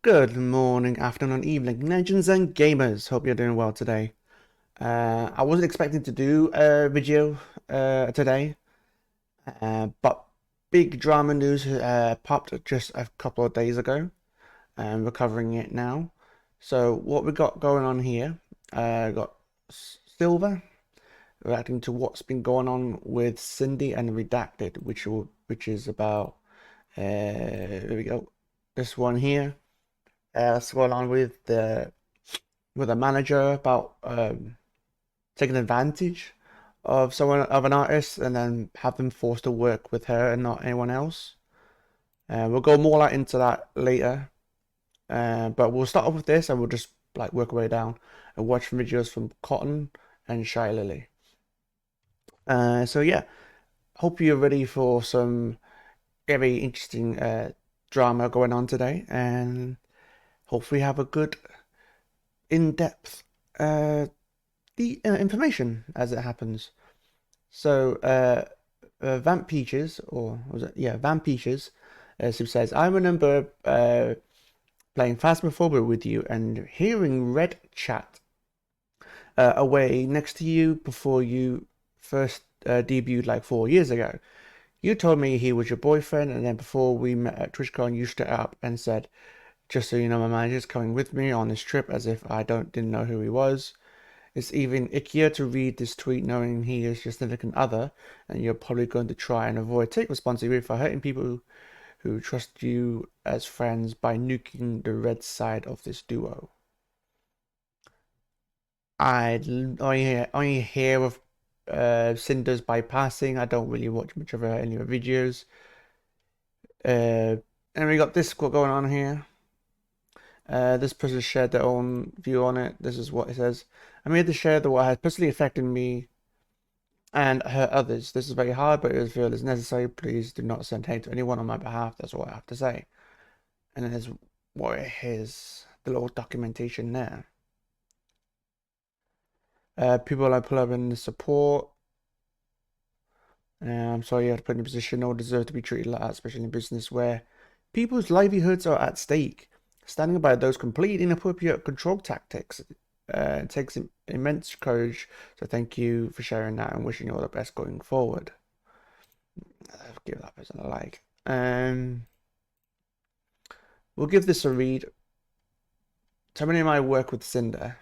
Good morning, afternoon, evening, legends and gamers. Hope you're doing well today. I wasn't expecting to do a video today, but big drama news popped just a couple of days ago, and we're covering it now. So what we got going on here, got Silver reacting to what's been going on with Cindy and Redacted, which is about here we go, this one here. What's going on with a manager about taking advantage of an artist and then have them forced to work with her and not anyone else. We'll go more like into that later, but we'll start off with this and we'll just like work our way down and watch videos from Cotton and ShyLilly. So yeah, hope you're ready for some very interesting drama going on today, and hopefully have a good in-depth uh, information as it happens. So, Vamp Peaches, or was it? Yeah, Vamp Peaches, who says, I remember playing Phasmophobia with you and hearing Red chat away next to you before you first debuted like 4 years ago. You told me he was your boyfriend, and then before we met at TwitchCon, you stood up and said, just so you know, my manager's coming with me on this trip, as if I didn't know who he was. It's even ickier to read this tweet knowing he is your significant other, and you're probably going to try and avoid take responsibility for hurting people who trust you as friends by nuking the red side of this duo. I only hear of Cinder's bypassing. I don't really watch much of her any of her videos. And we got this quote going on here. This person shared their own view on it. This is what it says. I'm here to share the what has personally affected me and hurt others. This is very hard, but I feel it's necessary. Please do not send hate to anyone on my behalf. That's all I have to say. And then there's what his the little documentation there. People I pull up in the support. I'm sorry you had to put in a position no one deserves to be treated like that, especially in business where people's livelihoods are at stake. Standing by those completely inappropriate control tactics takes immense courage. So thank you for sharing that and wishing you all the best going forward. I'll give that person a like. We'll give this a read. Terminating my work with Cinder.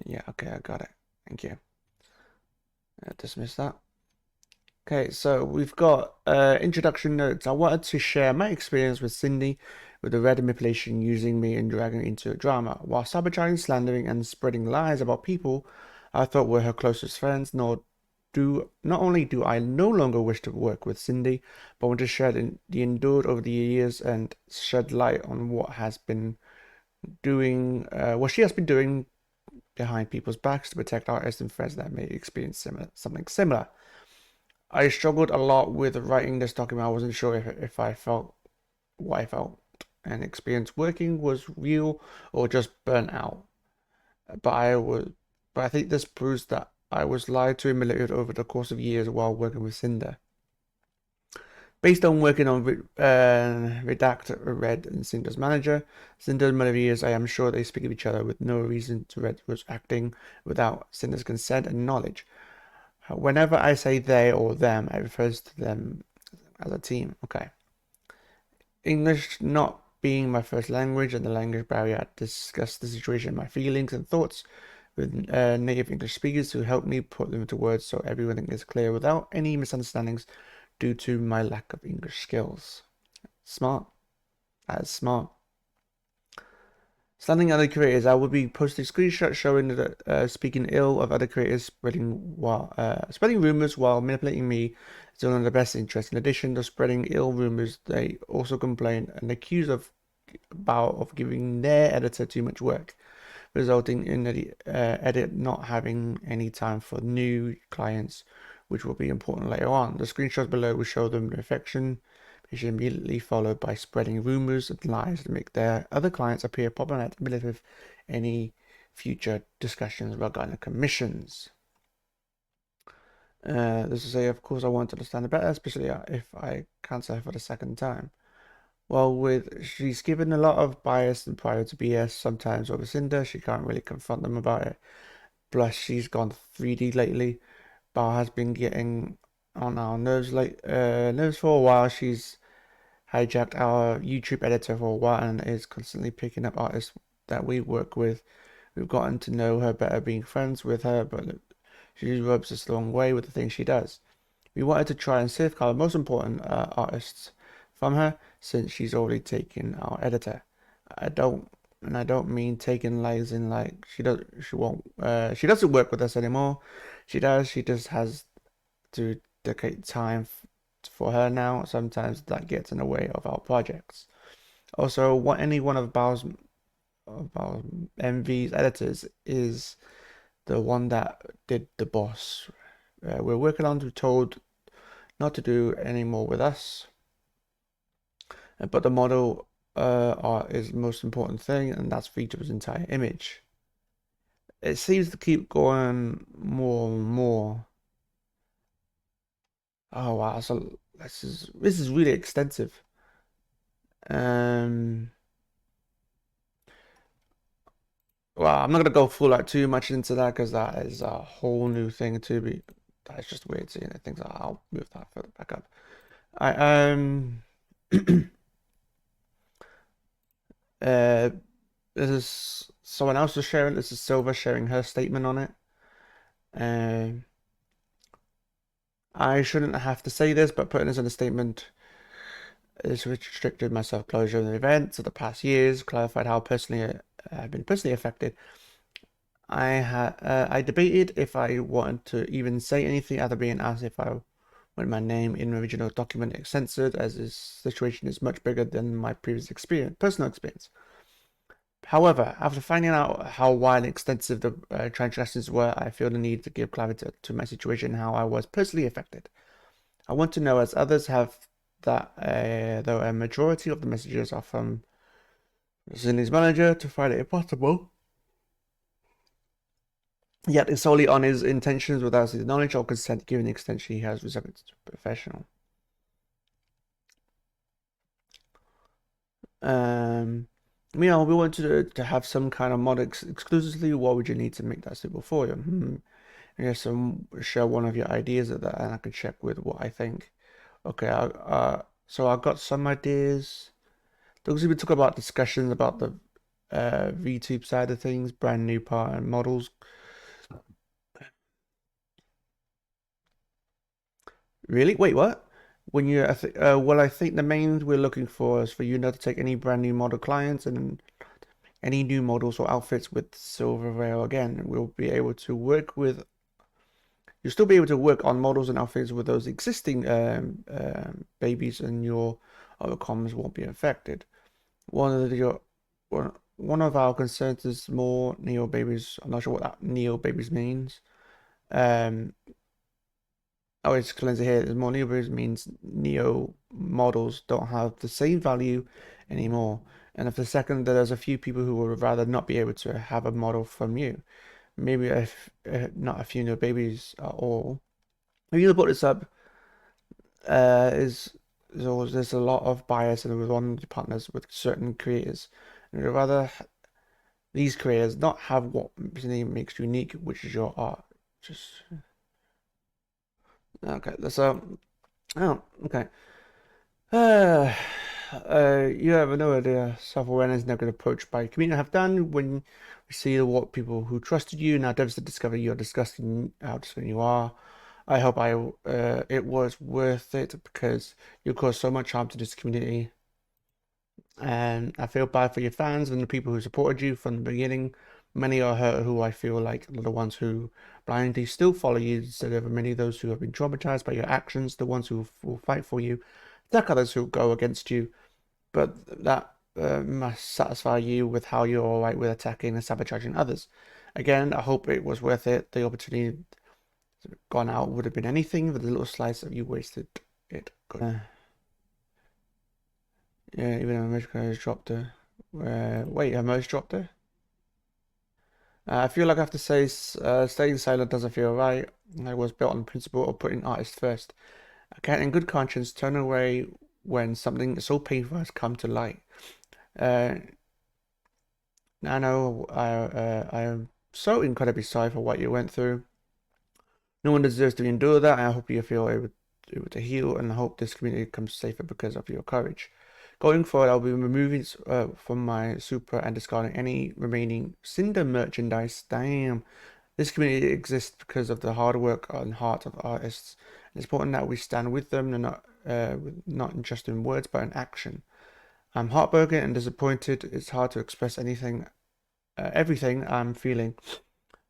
Yeah, okay, I got it. Thank you. Dismiss that. Okay, so we've got introduction notes. I wanted to share my experience with Cindy with the red manipulation using me and dragging into a drama, while sabotaging, slandering, and spreading lies about people I thought were her closest friends. Not only do I no longer wish to work with Cindy, but want to share the endured over the years and shed light on what she has been doing behind people's backs to protect artists and friends that may experience something similar. I struggled a lot with writing this document. I wasn't sure if I felt what I felt and experience working was real or just burnt out. But I was, but I think this proves that I was lied to and manipulated over the course of years while working with Cinder. Based on working on Redact, Red, and Cinder's manager, Cinder and many years, I am sure they speak of each other with no reason to Red was acting without Cinder's consent and knowledge. Whenever I say they or them, I refers to them as a team. Okay. English not being my first language and the language barrier, I discussed the situation, my feelings and thoughts with native English speakers who helped me put them into words so everything is clear without any misunderstandings due to my lack of English skills. Smart. That is smart. Standing other creators, I would be posting screenshots showing that speaking ill of other creators, spreading rumors while manipulating me is in the best interest. In addition to spreading ill rumors, they also complain and accuse of giving their editor too much work, resulting in the edit not having any time for new clients, which will be important later on. The screenshots below will show them the affection which is immediately followed by spreading rumors and lies to make their other clients appear problematic with any future discussions regarding commissions. This is of course, I want to understand it better, especially if I cancel her for the second time. Well, she's given a lot of bias and prior to BS sometimes over Cinder. She can't really confront them about it. Plus, she's gone 3D lately. Bao has been getting on our nerves for a while. She's hijacked our YouTube editor for a while and is constantly picking up artists that we work with. We've gotten to know her better being friends with her, but she rubs us the wrong way with the things she does. We wanted to try and safeguard the most important artists from her since she's already taken our editor. I don't, and I don't mean taking lies in like she doesn't work with us anymore. She does. She just has to dedicate time for her now. Sometimes that gets in the way of our projects. Also, what any one of Bao's MV's editors is the one that did the boss. We're working on to told not to do any more with us, but the model art is the most important thing, and that's Vito's entire image. It seems to keep going more and more. Oh wow, so this is really extensive. Um, well, I'm not gonna go full like too much into that because that is a whole new thing to be. That's just weird seeing it. Things I'll move that further back up. I uh, this is someone else is sharing. This is Silver sharing her statement on it. Um, I shouldn't have to say this, but putting this in a statement is restricted my self-closure of the events of the past years, clarified how personally I've been personally affected. I debated if I wanted to even say anything after being asked if I want my name in the original document censored, as this situation is much bigger than my previous personal experience. However, after finding out how wide and extensive the transgressions were, I feel the need to give clarity to my situation and how I was personally affected. I want to know, as others have, that though a majority of the messages are from Zinni's manager, to find it impossible, yet it's solely on his intentions without his knowledge or consent, given the extension he has resembled to professional. We wanted to have some kind of mod exclusively. What would you need to make that suitable for you? I guess share one of your ideas of that, and I can check with what I think. Okay, so I've got some ideas. Because we talk about discussions about the VTube side of things, brand new part and models. Really? Wait, what? When you, well, I think the main we're looking for is for you not to take any brand new model clients and any new models or outfits with Silver Rail again. We'll be able to work with, you'll still be able to work on models and outfits with those existing babies, and your other comms won't be affected. One of our concerns is more neo babies. I'm not sure what that neo babies means. Um, oh, it's cleanser here. There's more neo babies means neo models don't have the same value anymore. And if the second that there's a few people who would rather not be able to have a model from you, maybe if not a few neo babies at all. If you put this up, is there's a lot of bias and with one of the partners with certain creators. And we'd rather these creators not have what makes you unique, which is your art. Just okay. That's oh okay. Uh, you have no idea self-awareness is never approached by community have done when we see what people who trusted you now devs to discover you're disgusting how disgusting you are. I hope it was worth it because you caused so much harm to this community. And I feel bad for your fans and the people who supported you from the beginning. Many are hurt who I feel like are the ones who blindly still follow you instead of many of those who have been traumatized by your actions, the ones who will fight for you, attack others who go against you. But that must satisfy you with how you're alright with attacking and sabotaging others. Again, I hope it was worth it. The opportunity gone out would have been anything, but the little slice of you wasted it. Yeah, even America has dropped her. Wait, her most dropped her? I feel like I have to say staying silent doesn't feel right. I was built on the principle of putting artists first. I can't in good conscience turn away when something so painful has come to light. Uh, I know I am so incredibly sorry for what you went through. No one deserves to endure that. I hope you feel able to heal, and I hope this community becomes safer because of your courage. Going forward, I'll be removing from my super and discarding any remaining Cinder merchandise. Damn. This community exists because of the hard work and heart of artists. It's important that we stand with them, and not just in words but in action. I'm heartbroken and disappointed. It's hard to express everything I'm feeling.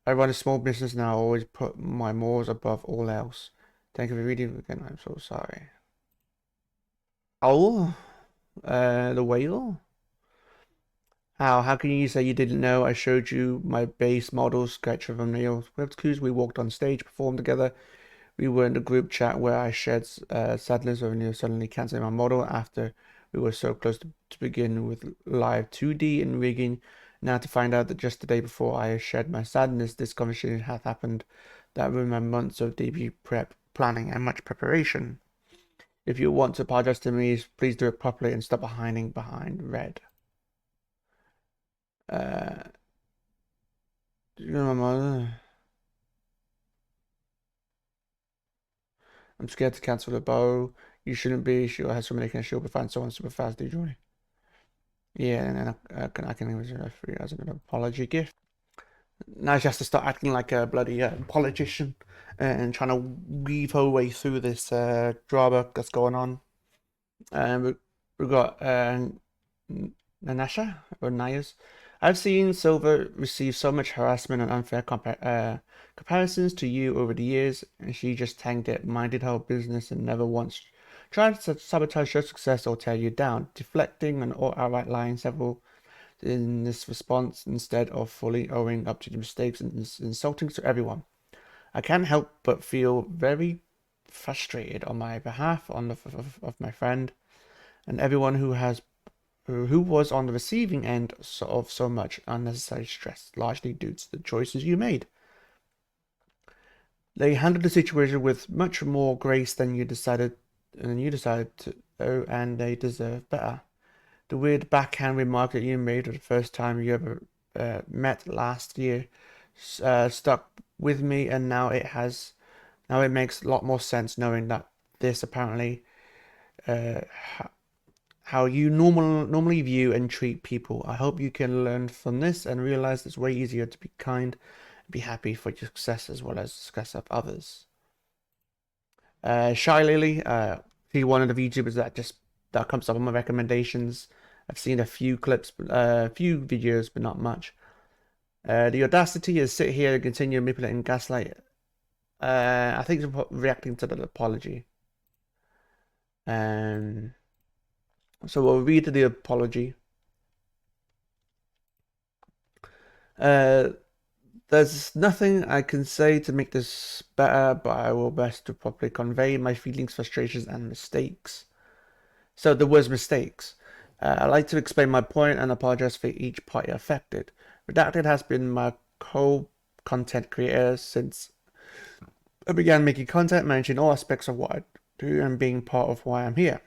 I run a small business now. I always put my morals above all else. Thank you for reading again. I'm so sorry. Oh, the whale? How can you say you didn't know? I showed you my base model sketch of a nail webcams. We walked on stage, performed together. We were in the group chat where I shared sadness over near suddenly canceling my model after we were so close to begin with live 2D and rigging. Now to find out that just the day before I shared my sadness, this conversation had happened. That ruined my months of debut prep, planning, and much preparation. If you want to apologize to me, please do it properly and stop hiding behind red. Uh, you know my mother. I'm scared to cancel the bow. You shouldn't be. She'll have someone making. She'll be find someone super fast. Do you join? Yeah, and then I can use it for you as an apology gift. Now she has to start acting like a bloody politician and trying to weave her way through this drama that's going on. We've got Nanasha or Nayas. I've seen Silver receive so much harassment and unfair comparisons to you over the years, and she just tanked it, minded her business, and never once tried to sabotage your success or tear you down, deflecting and or outright lying several in this response instead of fully owning up to the mistakes and insulting to everyone. I can't help but feel very frustrated on my behalf of my friend and everyone who was on the receiving end of so much unnecessary stress, largely due to the choices you made. They handled the situation with much more grace than you decided to, and they deserve better. The weird backhand remark that you made the first time you ever met last year stuck with me, and now it makes a lot more sense knowing that this apparently uh, how you normally view and treat people. I hope you can learn from this and realize it's way easier to be kind and be happy for your success as well as success of others. ShyLilly, she's one of the YouTubers that comes up on my recommendations. I've seen a few clips, a few videos, but not much. The audacity is sit here and continue manipulating gaslight. I think it's reacting to the apology. Um, so we'll read the apology. Uh, There's nothing I can say to make this better, but I will best to properly convey my feelings, frustrations, and mistakes. So there was mistakes. I'd like to explain my point and apologize for each party affected. Redacted has been my co-content creator since I began making content, managing all aspects of what I do and being part of why I'm here.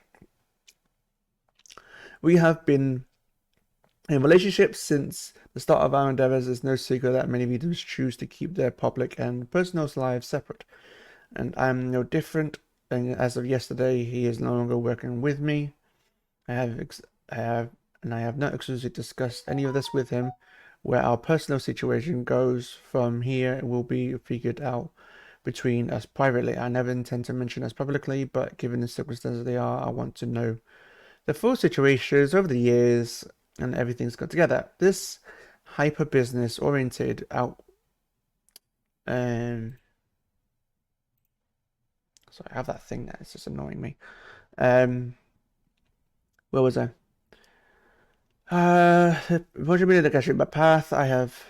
We have been in relationships since the start of our endeavors. It's no secret that many leaders choose to keep their public and personal lives separate, and I'm no different. And as of yesterday, he is no longer working with me. I have not exclusively discussed any of this with him. Where our personal situation goes from here will be figured out between us privately. I never intend to mention us publicly, but given the circumstances they are, I want to know the full situations over the years and everything's got together. This hyper business oriented out. Um, so I have that thing that's just annoying me. Where was I? What do you mean that I shoot my path? I have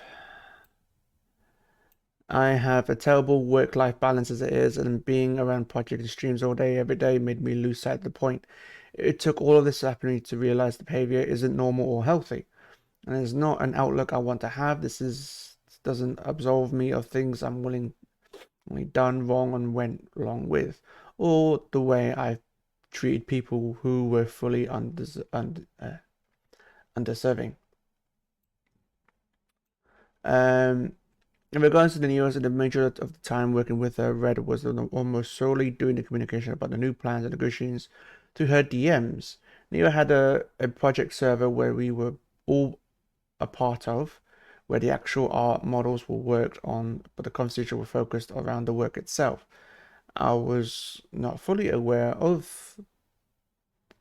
a terrible work-life balance as it is, and being around project and streams all day, every day, made me lose sight of the point. It took all of this happening to realize the behavior isn't normal or healthy, and it's not an outlook I want to have. This doesn't absolve me of things I'm willingly done wrong and went wrong with, or the way I treated people who were fully underserving. In regards to the Neos, the majority of the time working with her, Red was almost solely doing the communication about the new plans and negotiations through her DMs. Neo had a project server where we were all a part of, where the actual art models were worked on, but the conversation were focused around the work itself. I was not fully aware of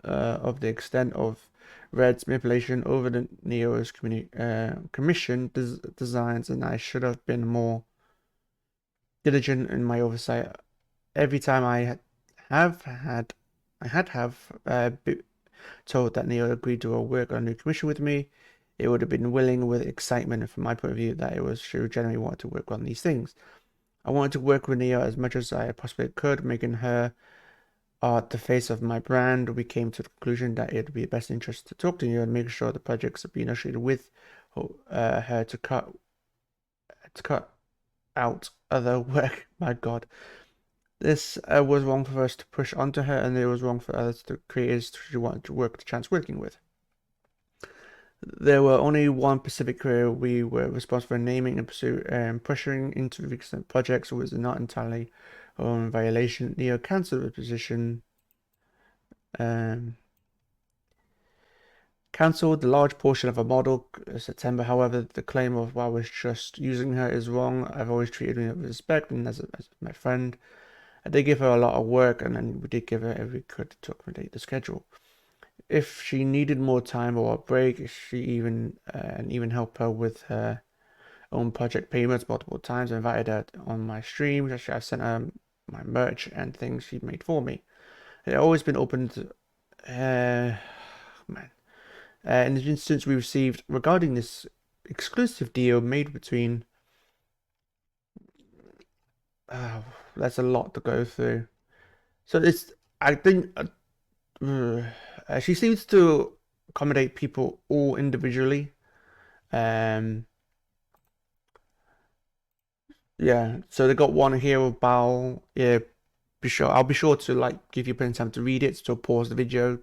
the extent of Red's manipulation over the Neo's commission designs, and I should have been more diligent in my oversight. Every time I had told that Neo agreed to work on a new commission with me, it would have been willing with excitement from my point of view that it was she genuinely wanted to work on these things. I wanted to work with Neo as much as I possibly could, making her the face of my brand. We came to the conclusion that it would be best interest to talk to you and make sure the projects are being associated with her to cut out other work. My God, this was wrong for us to push onto her, and it was wrong for others to creators she wanted to work the chance working with. There were only one specific career we were responsible for naming and pressuring into recent projects was not entirely in violation. Neo cancelled the position. Cancelled the large portion of a model September. However, the claim of I was just using her is wrong. I've always treated her with respect and as my friend. I did give her a lot of work, and then we did give her every could to accommodate the schedule. If she needed more time or a break, she even helped her with her own project payments multiple times. I invited her on my streams. Actually, I sent her my merch and things she'd made for me. It always been open to man. In the instance we received regarding this exclusive deal made between that's a lot to go through. So it's I think she seems to accommodate people all individually. Yeah, so they got one here about I'll be sure to like give you plenty of time to read it. So pause the video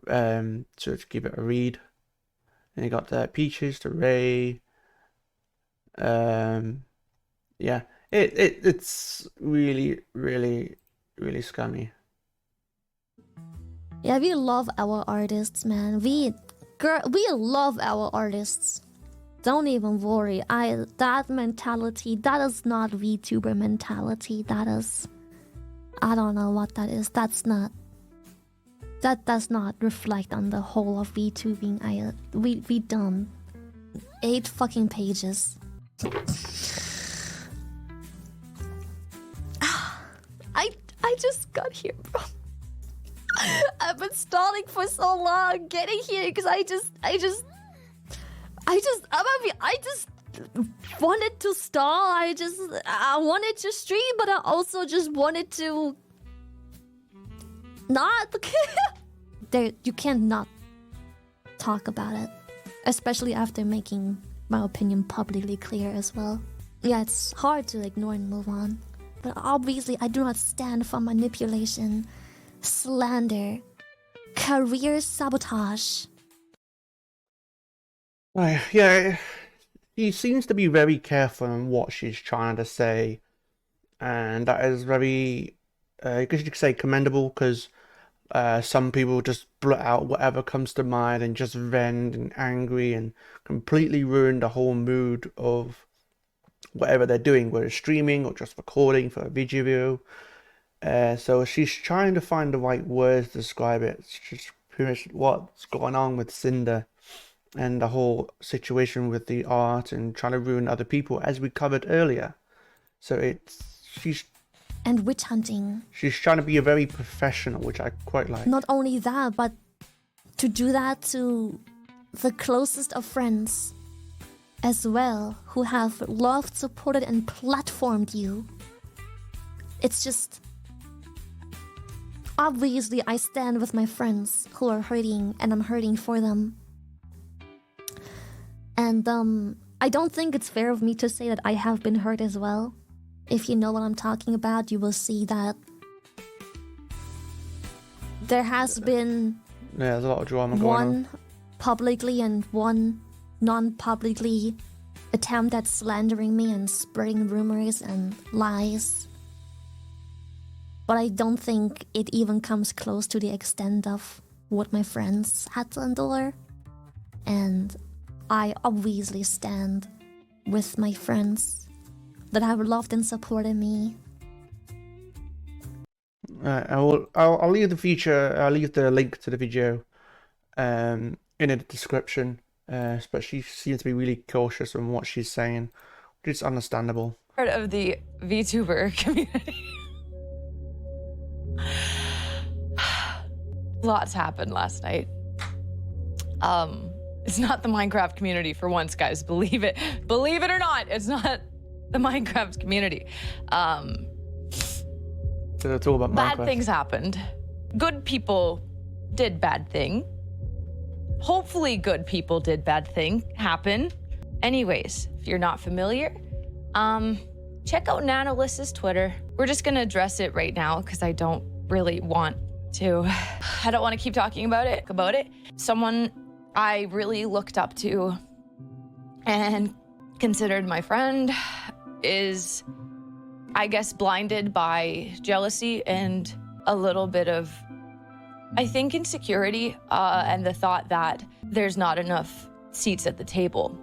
to give it a read. And you got the Peaches to Ray. Yeah, it's really really scummy. Yeah, we love our artists, man. We love our artists. Don't even worry. That mentality, that is not VTuber mentality. That is, I don't know what that is. That does not reflect on the whole of VTubing. We done 8 fucking pages. I just got here, bro. I've been stalling for so long getting here because I just wanted to stall. I wanted to stream, but I also just wanted to not. There, you can't not talk about it, especially after making my opinion publicly clear as well. Yeah, it's hard to ignore and move on. But obviously, I do not stand for manipulation, slander, career sabotage. Yeah, she seems to be very careful on what she's trying to say, and that is very, I guess you could say commendable, because some people just blurt out whatever comes to mind and just vent and angry and completely ruin the whole mood of whatever they're doing, whether it's streaming or just recording for a video. So she's trying to find the right words to describe it. It's just pretty much what's going on with Sinder and the whole situation with the art and trying to ruin other people, as we covered earlier. So she's and witch hunting. She's trying to be a very professional, which I quite like. Not only that, but to do that to the closest of friends as well, who have loved, supported, and platformed you. It's just, obviously I stand with my friends who are hurting, and I'm hurting for them. And I don't think it's fair of me to say that I have been hurt as well. If you know what I'm talking about, you will see that There has been there's a lot of drama going on. one publicly and one non-publicly attempt at slandering me and spreading rumors and lies. But I don't think it even comes close to the extent of what my friends had to endure. And I obviously stand with my friends that have loved and supported me. I'll leave the link to the video in the description. But she seems to be really cautious on what she's saying, which is understandable. Part of the VTuber community. Lots happened last night. It's not the Minecraft community for once, guys. Believe it or not, it's not the Minecraft community. So it's all about Bad Minecraft. things happened. Good people did bad thing. Hopefully good people did bad thing happen. Anyways, if you're not familiar, check out Nanoliss's Twitter. We're just gonna address it right now because I don't really want to. I don't want to keep talking about it. Someone I really looked up to and considered my friend is, I guess, blinded by jealousy and a little bit of, I think, insecurity and the thought that there's not enough seats at the table.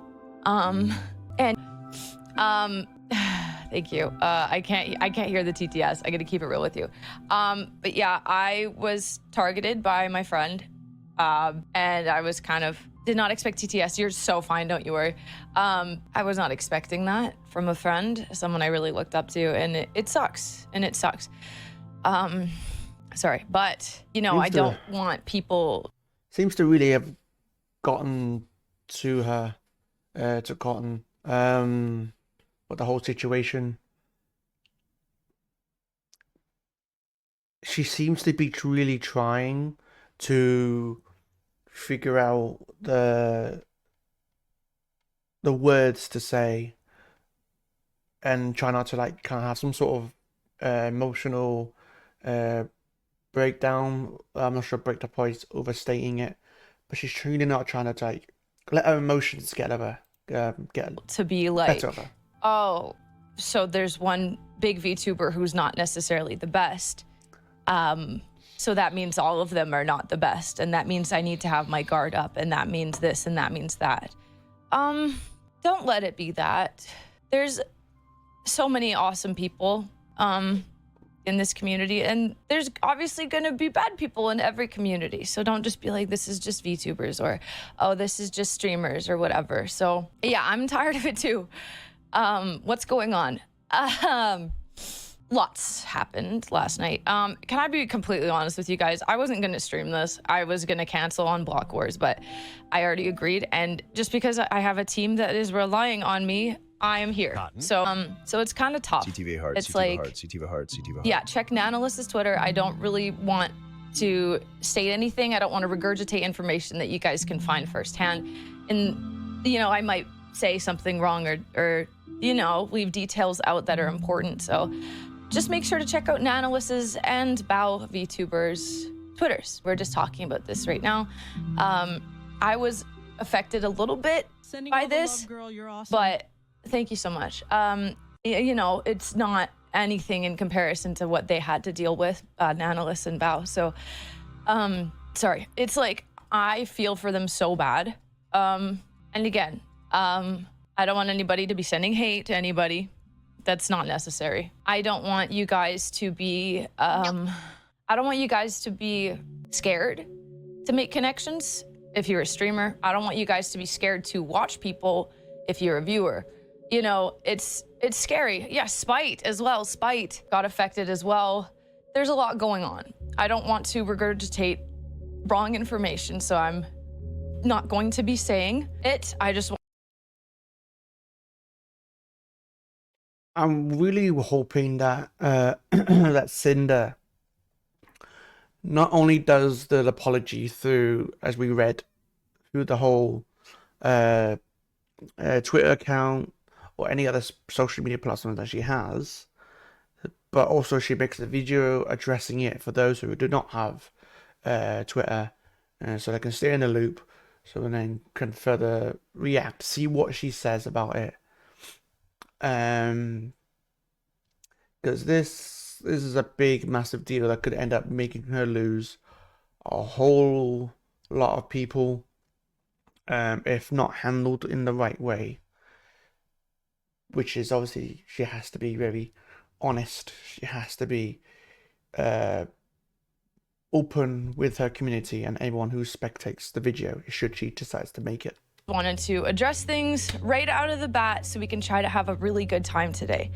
Thank you. I can't hear the TTS. I got to keep it real with you. But yeah, I was targeted by my friend, and I was did not expect TTS. You're so fine, don't you worry. I was not expecting that from a friend, someone I really looked up to, and it sucks. Sorry, but I don't want people. Seems to really have gotten to her, to Cotton. But the whole situation. She seems to be really trying to figure out the words to say, and try not to kind of have some sort of emotional breakdown. I'm not sure break the point, overstating it, but she's really not trying to let her emotions get over, get to be like, better over. Oh, so there's one big VTuber who's not necessarily the best. So that means all of them are not the best, and that means I need to have my guard up, and that means this, and that means that. Don't let it be that. There's so many awesome people in this community, and there's obviously going to be bad people in every community. So don't just be like, this is just VTubers, or, oh, this is just streamers, or whatever. So yeah, I'm tired of it too. What's going on? Lots happened last night. Can I be completely honest with you guys? I wasn't going to stream this. I was going to cancel on Block Wars, but I already agreed. And just because I have a team that is relying on me, I am here. Cotton. So it's kind of tough. CTV hard, It's CTV like, hard, CTV hard, CTV hard. yeah, check Nanoliss's Twitter. I don't really want to state anything. I don't want to regurgitate information that you guys can find firsthand. And, I might say something wrong or leave details out that are important. So just make sure to check out Nanoliss's and Bao VTubers' Twitters. We're just talking about this right now. I was affected a little bit by this, girl, you're awesome. but thank you so much. It's not anything in comparison to what they had to deal with, Nanoliss and Bao. So, sorry. It's like, I feel for them so bad. And again, I don't want anybody to be sending hate to anybody. That's not necessary. I don't want you guys to be, scared to make connections if you're a streamer. I don't want you guys to be scared to watch people if you're a viewer. It's scary. Yeah, spite as well. Spite got affected as well. There's a lot going on. I don't want to regurgitate wrong information, so I'm not going to be saying it. I just want. I'm really hoping that that Sinder not only does the apology through, as we read, through the whole Twitter account or any other social media platform that she has, but also she makes a video addressing it for those who do not have Twitter, so they can stay in the loop, so then can further react, see what she says about it. Because this is a big, massive deal that could end up making her lose a whole lot of people, if not handled in the right way. Which is obviously, she has to be very honest. She has to be open with her community and everyone who spectates the video, should she decides to make it. Wanted to address things right out of the bat so we can try to have a really good time today.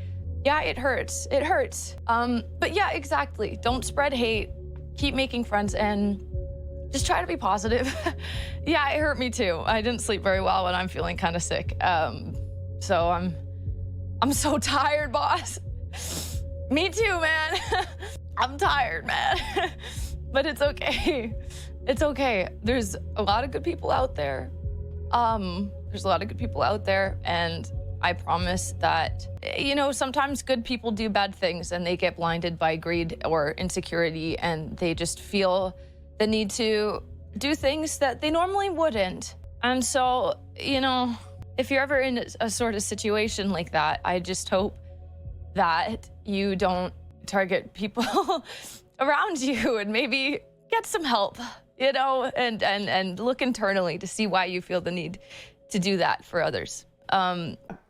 Yeah, it hurts. It hurts. But yeah, exactly. Don't spread hate. Keep making friends and just try to be positive. Yeah, it hurt me too. I didn't sleep very well when I'm feeling kind of sick. So I'm so tired, boss. Me too, man. I'm tired, man. But it's okay. It's okay. There's a lot of good people out there. There's a lot of good people out there, and I promise that, you know, sometimes good people do bad things and they get blinded by greed or insecurity, and they just feel the need to do things that they normally wouldn't. And so, you know, if you're ever in a sort of situation like that, I just hope that you don't target people around you, and maybe get some help, you know, and look internally to see why you feel the need to do that for others.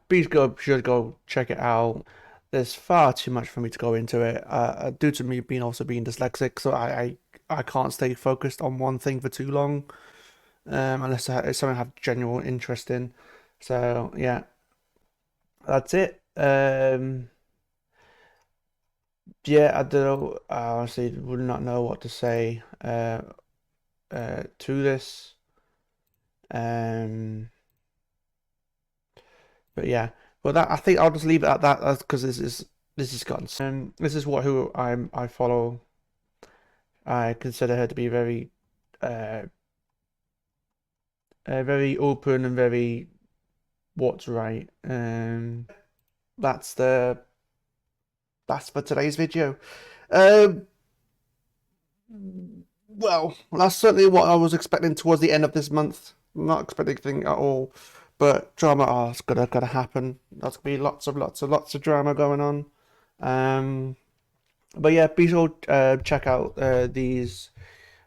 Please should go check it out. There's far too much for me to go into it, due to me being dyslexic, so I can't stay focused on one thing for too long, unless it's something I have genuine interest in. So yeah, that's it. Yeah, I don't know. I honestly would not know what to say to this. But yeah, well, that I think I'll just leave it at that, because this is gone. This is who I follow. I consider her to be very open and very what's right. That's for today's video. Well, that's certainly what I was expecting towards the end of this month. Not expecting anything at all, but drama is gotta happen. There's gonna be lots of drama going on. But yeah, be sure check out these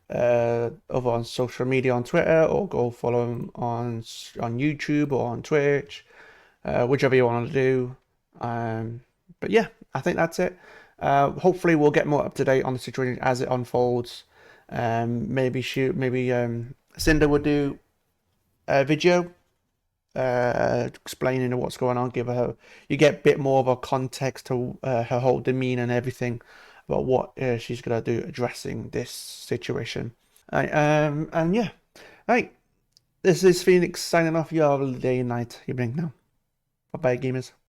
over on social media on Twitter, or go follow them on YouTube or on Twitch, whichever you want to do. But yeah, I think that's it. Hopefully we'll get more up to date on the situation as it unfolds. Maybe Sinder would do a video explaining what's going on, you get a bit more of a context to her whole demeanor and everything about what she's gonna do addressing this situation. And yeah, right, this is Phoenix signing off. You have a day, night, evening now. Bye bye, gamers.